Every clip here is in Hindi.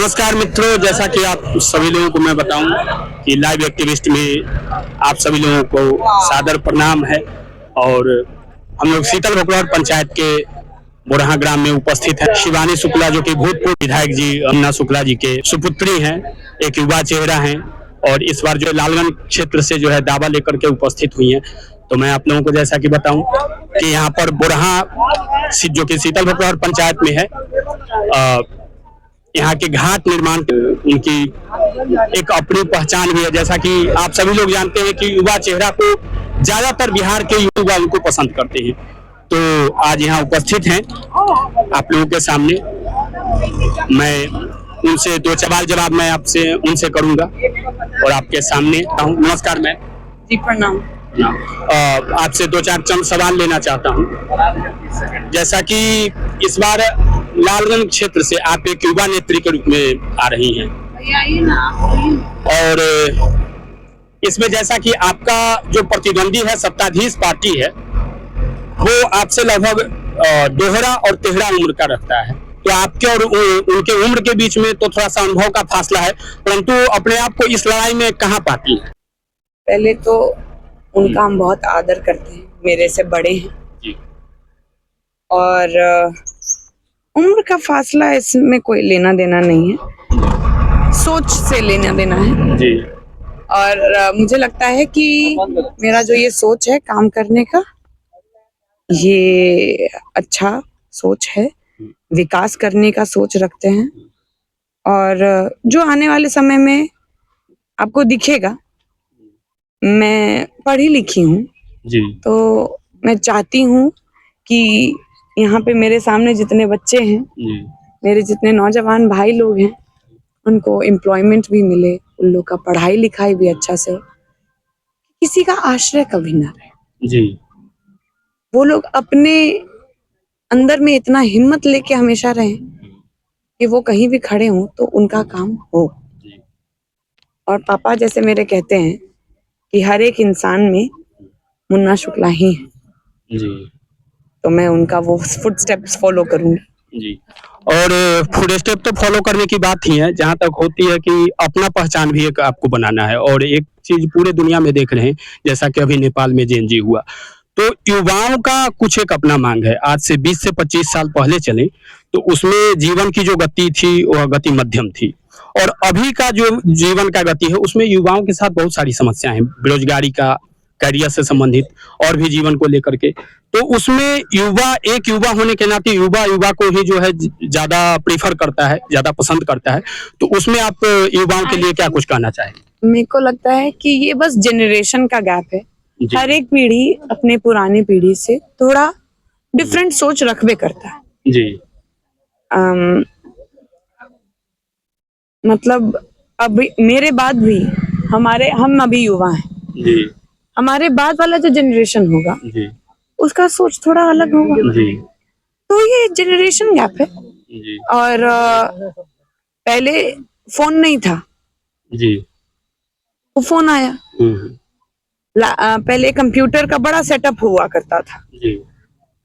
नमस्कार मित्रों, जैसा कि आप सभी लोगों को मैं बताऊं कि लाइव एक्टिविस्ट में आप सभी लोगों को सादर प्रणाम है। और हम लोग शीतल भोकरौर पंचायत के बोरहा ग्राम में उपस्थित है। शिवानी शुक्ला जो कि भूतपूर्व विधायक जी अमीना शुक्ला जी के सुपुत्री हैं, एक युवा चेहरा हैं और इस बार जो लालगंज क्षेत्र से जो है दावा लेकर के उपस्थित हुई हैं। तो मैं आप लोगों को जैसा कि बताऊं कि यहाँ पर बोरहा जो कि शीतल भोकरौर पंचायत में है, यहाँ के घाट निर्माण उनकी एक अपनी पहचान भी है। जैसा कि आप सभी लोग जानते हैं कि युवा चेहरा को ज्यादातर बिहार के युवा उनको पसंद करते हैं। तो आज यहाँ उपस्थित हैं आप लोगों के सामने। मैं उनसे दो सवाल जवाब मैं आपसे उनसे करूंगा और आपके सामने हूँ। नमस्कार मैम जी, प्रणाम। आपसे दो चार चंद सवाल लेना चाहता हूँ। जैसा कि इस बार लालगंज क्षेत्र से आप एक युवा नेत्री के रूप में आ रही हैं और इसमें जैसा कि आपका जो प्रतिद्वंदी है सत्ताधीश पार्टी है वो आपसे लगभग दोहरा और तिहरा उम्र का रखता है। तो आपके और उनके उम्र के बीच में तो थोड़ा सा अनुभव का फासला है, परंतु अपने आप को इस लड़ाई में कहाँ पाती है? पहले तो उनका हम बहुत आदर करते हैं, मेरे से बड़े हैं जी। और उम्र का फासला इसमें कोई लेना देना नहीं है, सोच से लेना देना है जी। और मुझे लगता है कि मेरा जो ये सोच है काम करने का, ये अच्छा सोच है, विकास करने का सोच रखते हैं और जो आने वाले समय में आपको दिखेगा। मैं पढ़ी लिखी हूँ जी। तो मैं चाहती हूँ कि यहाँ पे मेरे सामने जितने बच्चे हैं जी। मेरे जितने नौजवान भाई लोग हैं उनको एम्प्लॉयमेंट भी मिले, उन लोग का पढ़ाई लिखाई भी अच्छा से हो, किसी का आश्रय कभी ना रहे जी। वो लोग अपने अंदर में इतना हिम्मत लेके हमेशा रहें कि वो कहीं भी खड़े हों तो उनका काम हो। और पापा जैसे मेरे कहते हैं कि हर एक इंसान में मुन्ना शुक्ला ही है जी। तो मैं उनका वो फुटस्टेप्स फॉलो करूंगी जी। और फुट स्टेप तो फॉलो करने की बात ही है, जहाँ तक होती है कि अपना पहचान भी एक आपको बनाना है। और एक चीज पूरे दुनिया में देख रहे हैं, जैसा कि अभी नेपाल में जेएनजी हुआ, तो युवाओं का कुछ एक अपना मांग है। आज से 20 से 25 साल पहले चले तो उसमें जीवन की जो गति थी वह गति मध्यम थी, और अभी का जो जीवन का गति है उसमें युवाओं के साथ बहुत सारी समस्याएं हैं, बेरोजगारी का, करियर से संबंधित और भी जीवन को लेकर के। तो उसमें युवा, एक युवा होने के नाते युवा को ही जो है ज्यादा प्रीफर करता है, ज्यादा पसंद करता है। तो उसमें आप युवाओं के लिए क्या कुछ कहना चाहेंगे? मेरे को लगता है कि ये बस जनरेशन का गैप है। हर एक पीढ़ी अपने पुरानी पीढ़ी से थोड़ा डिफरेंट सोच रखबे करता है जी। मतलब अभी मेरे बाद भी हम अभी युवा हैं जी। हमारे बाद वाला जो जनरेशन होगा जी। उसका सोच थोड़ा अलग होगा। जी। तो ये जनरेशन गैप है। जी। और पहले फोन नहीं था, जी। वो फोन आया। पहले कंप्यूटर का बड़ा सेटअप हुआ करता था, जी।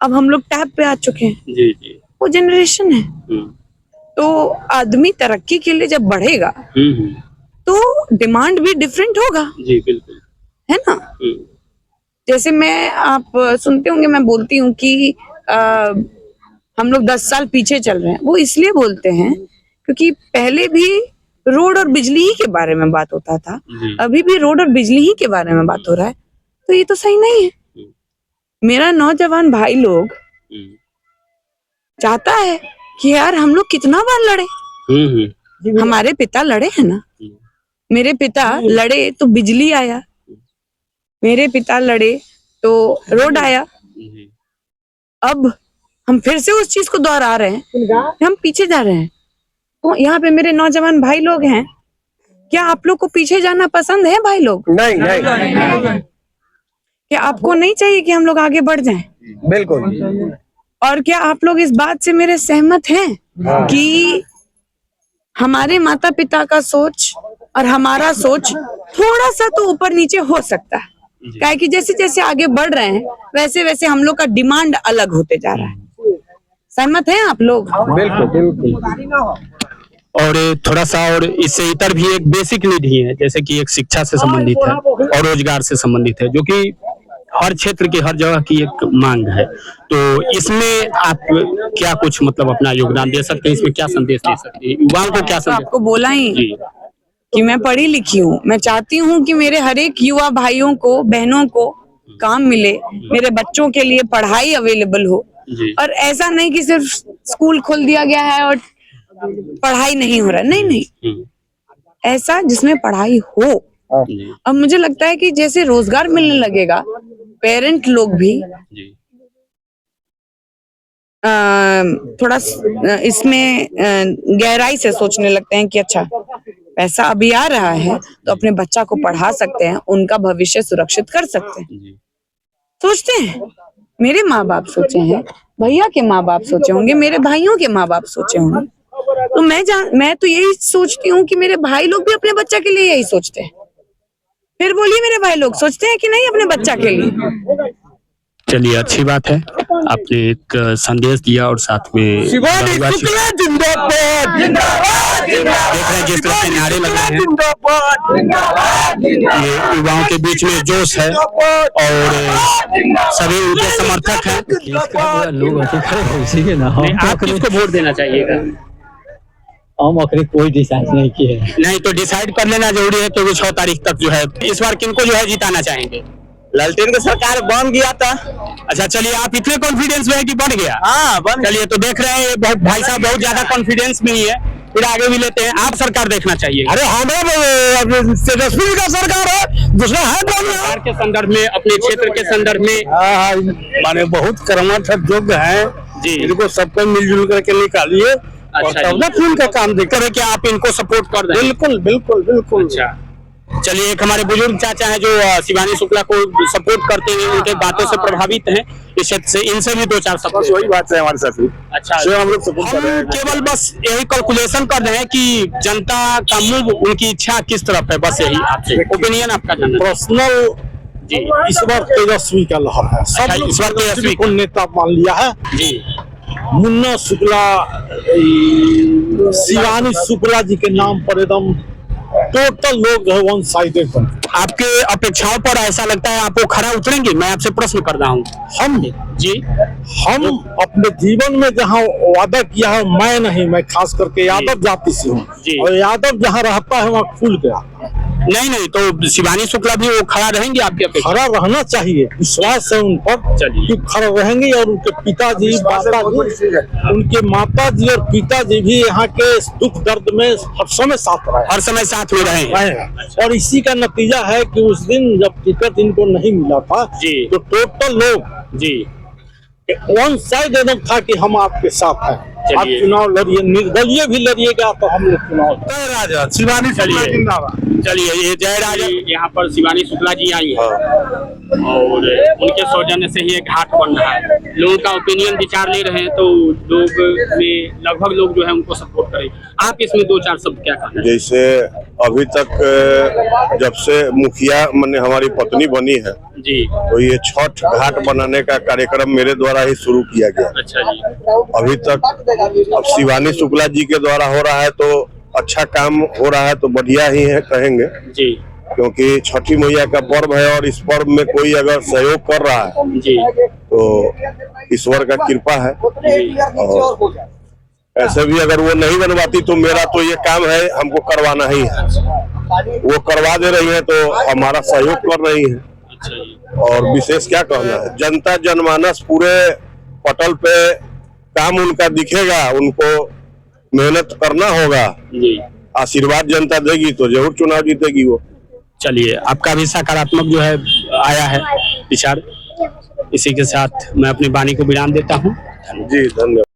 अब हम लोग टैब पे आ चुके हैं। जी। जी। वो जनरेशन है। तो आदमी तरक्की के लिए जब बढ़ेगा तो डिमांड भी डिफरेंट होगा। जी बिल्कुल, है ना। जैसे आप सुनते होंगे, मैं बोलती हूँ कि हम लोग 10 साल पीछे चल रहे हैं। वो इसलिए बोलते हैं क्योंकि पहले भी रोड और बिजली ही के बारे में बात होता था, अभी भी रोड और बिजली ही के बारे में बात हो रहा है। तो ये तो सही नहीं है। मेरा नौजवान भाई लोग चाहता है कि यार हम लोग कितना बार लड़े। हमारे पिता लड़े हैं ना, मेरे पिता लड़े तो बिजली आया, मेरे पिता लड़े तो रोड आया। अब हम फिर से उस चीज को दोहरा रहे हैं, हम पीछे जा रहे हैं। तो यहाँ पे मेरे नौजवान भाई लोग हैं, क्या आप लोग को पीछे जाना पसंद है भाई लोग? नहीं। क्या आपको नहीं चाहिए कि हम लोग आगे बढ़ जाएं? बिल्कुल। और क्या आप लोग इस बात से मेरे सहमत हैं कि हमारे माता पिता का सोच और हमारा सोच थोड़ा सा तो ऊपर नीचे हो सकता है? क्या कि जैसे जैसे आगे बढ़ रहे हैं वैसे वैसे हम लोग का डिमांड अलग होते जा रहा है। सहमत हैं आप लोग? बिल्कुल बिल्कुल। और थोड़ा सा और इससे इतर भी एक बेसिक नीड ही है, जैसे कि एक शिक्षा से संबंधित है और रोजगार से संबंधित है, जो कि हर क्षेत्र की हर जगह की एक मांग है। तो इसमें आप क्या कुछ मतलब अपना योगदान दे सकते हैं, इसमें क्या संदेश दे सकते हैं युवाओं को, क्या तो संदेश? आपको बोला ही जी कि मैं पढ़ी लिखी हूँ। मैं चाहती हूँ कि मेरे हर एक युवा भाइयों को, बहनों को काम मिले, मेरे बच्चों के लिए पढ़ाई अवेलेबल हो। जी और ऐसा नहीं कि सिर्फ स्कूल खोल दिया गया है और पढ़ाई नहीं हो रहा, नहीं नहीं, ऐसा जिसमें पढ़ाई हो। जी अब मुझे लगता है कि जैसे रोजगार मिलने लगेगा, पेरेंट लोग भी जी थोड़ा इसमें गहराई से सोचने लगते हैं कि अच्छा पैसा अभी आ रहा है तो अपने बच्चा को पढ़ा सकते हैं, उनका भविष्य सुरक्षित कर सकते हैं। जी सोचते हैं, मेरे माँ बाप सोचे हैं, भैया के माँ बाप सोचे होंगे, मेरे भाइयों के माँ बाप सोचे होंगे। तो मैं तो यही सोचती हूँ कि मेरे भाई लोग भी अपने बच्चा के लिए यही सोचते हैं। फिर बोलिए, मेरे भाई लोग सोचते हैं कि नहीं अपने बच्चा के लिए? चलिए, अच्छी बात है, आपने एक संदेश दिया और साथ में देख रहे हैं जिस तरह से नारे लग रहे हैं, ये युवाओं के बीच में जोश है और सभी उनके समर्थक हैं। लोग खड़े हैं उसी के ना नहीं, आप किसको वोट देना चाहिएगा? हम आखिर कोई डिसाइड नहीं किए। नहीं तो डिसाइड कर लेना जरूरी है, क्योंकि 6 तारीख तक जो है इस बार किनको जो है जिताना चाहेंगे? लालटेन की सरकार बन गया था। अच्छा चलिए, आप इतने कॉन्फिडेंस में है कि बन गया? हाँ बन। चलिए, तो देख रहे हैं बहुत भाई साहब बहुत ज्यादा कॉन्फिडेंस में ही है, फिर आगे भी लेते हैं। आप सरकार देखना चाहिए? अरे हमें तेजस्वी का सरकार है, दूसरा है सरकार के संदर्भ में, अपने क्षेत्र के संदर्भ में माने बहुत कर्मठ योग्य है जी, इनको सबको मिलजुल करके निकालिए और अच्छा तब ना फिर उनका काम देखते करे क्या आप इनको सपोर्ट कर दें? बिल्कुल बिल्कुल बिल्कुल। अच्छा चलिए, एक हमारे बुजुर्ग चाचा हैं जो शिवानी शुक्ला को सपोर्ट करते हैं, उनके बातों से प्रभावित हैं इस क्षेत्र से, इनसे भी 2-4 सपोर्ट। वही बात है हमारे साथ भी। अच्छा, हम लोग सपोर्ट कर रहे हैं। केवल बस यही कैलकुलेशन कर रहे हैं कि जनता का मूव, उनकी इच्छा किस तरफ है, बस यही आपसे ओपिनियन आपका जानना है। पर्सनल जी, इस बार तेजस्वी का लहर है, सब अच्छा, लोग इस बार तेजस्वी को नेता मान लिया है। जी मुन्ना शुक्ला, शिवानी शुक्ला जी के नाम पर एकदम टोटल लोग है वन साइडेड बन। आपके अपेक्षाओं पर ऐसा लगता है आपको खरा उतरेंगे? मैं आपसे प्रश्न कर रहा हूँ। हम जी, हम अपने जीवन में जहाँ वादा किया है, मैं नहीं, मैं खास करके यादव जाति से हूँ जी। और यादव जहाँ रहता है वहाँ खुल गया। नहीं तो शिवानी शुक्ला भी वो खड़ा रहेंगे आपके अपेक्षा? खड़ा रहना चाहिए, विश्वास है उन पर चलिए। कि खड़ा रहेंगे। और उनके पिताजी, माताजी, उनके माताजी और पिताजी भी यहाँ के दुख दर्द में हर समय साथ रहे, हर समय साथ में रहे। और इसी का नतीजा है कि उस दिन जब टिकट इनको नहीं मिला था जी, तो टोटल लोग जी वन साइड एकदम था कि हम आपके साथ हैं, आप चलिए। चुनाव लड़िए, निर्दलीय भी लड़िएगा तो हम लोग चुनाव। राजा शिवानी शुक्ला जिंदाबाद। चलिए, ये जयराज यहाँ पर शिवानी शुक्ला जी आई है और उनके सौजन्य से ही एक घाट बन रहा है। लोगों का ओपिनियन विचार ले रहे हैं, तो लोग में लगभग लोग जो है उनको सपोर्ट करें। आप इसमें 2-4 शब्द क्या कहना है? जैसे अभी तक जब से मुखिया मैंने हमारी पत्नी बनी है जी, तो ये छठ घाट बनाने का कार्यक्रम मेरे द्वारा ही शुरू किया गया। अच्छा जी, अभी तक अब शिवानी शुक्ला जी के द्वारा हो रहा है तो अच्छा काम हो रहा है, तो बढ़िया ही है कहेंगे, जी क्योंकि छठी मैया का पर्व है और इस पर्व में कोई अगर सहयोग कर रहा है जी, तो ईश्वर का कृपा है। और ऐसे भी अगर वो नहीं बनवाती तो मेरा तो ये काम है, हमको करवाना ही है। वो करवा दे रही है तो हमारा सहयोग कर रही है। अच्छा जी, और विशेष क्या कहना है, जनता जनमानस पूरे पटल पे काम उनका दिखेगा, उनको मेहनत करना होगा, जी आशीर्वाद जनता देगी तो जरूर चुनाव जीतेगी वो। चलिए, आपका भी सकारात्मक जो है आया है विचार। इसी के साथ मैं अपनी वाणी को विराम देता हूँ। जी धन्यवाद।